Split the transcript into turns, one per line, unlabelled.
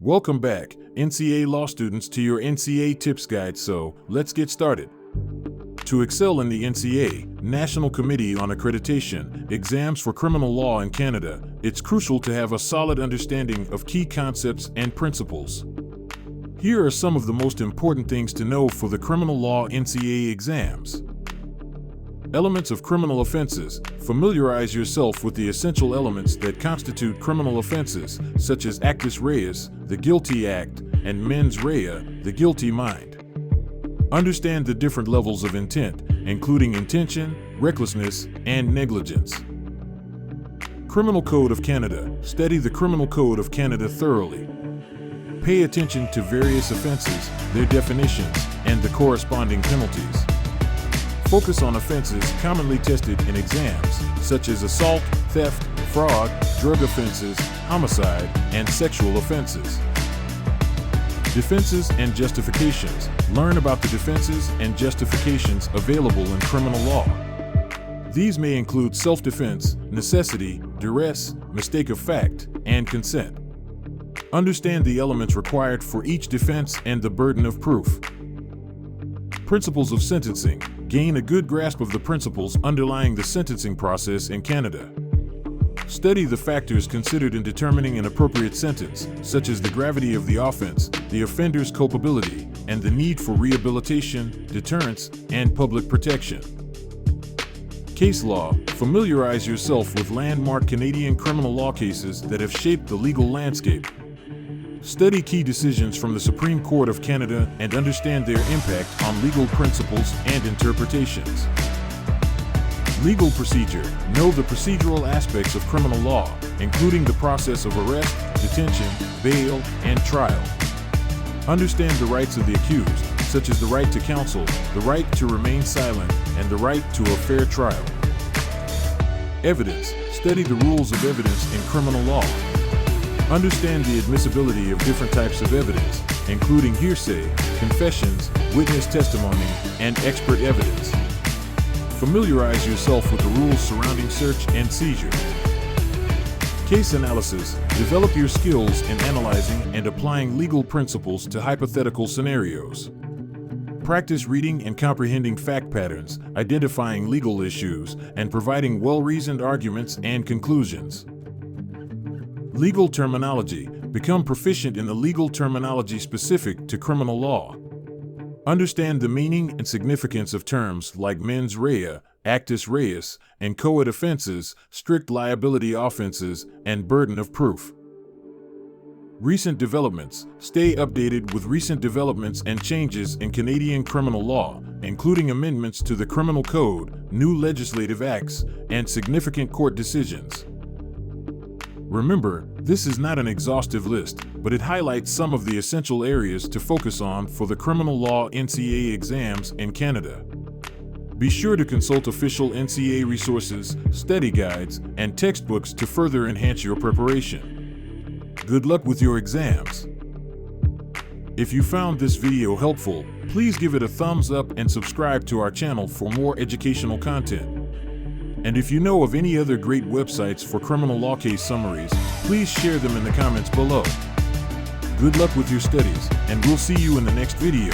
Welcome back, NCA law students, to your NCA Tips Guide. So, let's get started. To excel in the NCA, National Committee on Accreditation, exams for criminal law in Canada, it's crucial to have a solid understanding of key concepts and principles. Here are some of the most important things to know for the Criminal Law NCA exams. Elements of criminal offenses. Familiarize yourself with the essential elements that constitute criminal offenses, such as actus reus, the guilty act, and mens rea, the guilty mind. Understand the different levels of intent, including intention, recklessness, and negligence. Criminal Code of Canada. Study the Criminal Code of Canada thoroughly. Pay attention to various offenses, their definitions, and the corresponding penalties. Focus on offenses commonly tested in exams, such as assault, theft, fraud, drug offenses, homicide, and sexual offenses. Defenses and justifications. Learn about the defenses and justifications available in criminal law. These may include self-defense, necessity, duress, mistake of fact, and consent. Understand the elements required for each defense and the burden of proof. Principles of sentencing. Gain a good grasp of the principles underlying the sentencing process in Canada. Study the factors considered in determining an appropriate sentence, such as the gravity of the offense, the offender's culpability, and the need for rehabilitation, deterrence, and public protection. Case law. Familiarize yourself with landmark Canadian criminal law cases that have shaped the legal landscape. Study key decisions from the Supreme Court of Canada and understand their impact on legal principles and interpretations. Legal procedure. Know the procedural aspects of criminal law, including the process of arrest, detention, bail, and trial. Understand the rights of the accused, such as the right to counsel, the right to remain silent, and the right to a fair trial. Evidence. Study the rules of evidence in criminal law. Understand the admissibility of different types of evidence, including hearsay, confessions, witness testimony, and expert evidence. Familiarize yourself with the rules surrounding search and seizure. Case analysis. Develop your skills in analyzing and applying legal principles to hypothetical scenarios. Practice reading and comprehending fact patterns, identifying legal issues, and providing well-reasoned arguments and conclusions. Legal terminology. Become proficient in the legal terminology specific to criminal law. Understand the meaning and significance of terms like mens rea, actus reus, inchoate offenses, strict liability offenses, and burden of proof. Recent developments. Stay updated with recent developments and changes in Canadian criminal law, including amendments to the Criminal Code, new legislative acts, and significant court decisions. Remember, this is not an exhaustive list, but it highlights some of the essential areas to focus on for the Criminal Law NCA exams in Canada. Be sure to consult official NCA resources, study guides, and textbooks to further enhance your preparation. Good luck with your exams. If you found this video helpful, please give it a thumbs up and subscribe to our channel for more educational content. And if you know of any other great websites for criminal law case summaries, please share them in the comments below. Good luck with your studies, and we'll see you in the next video.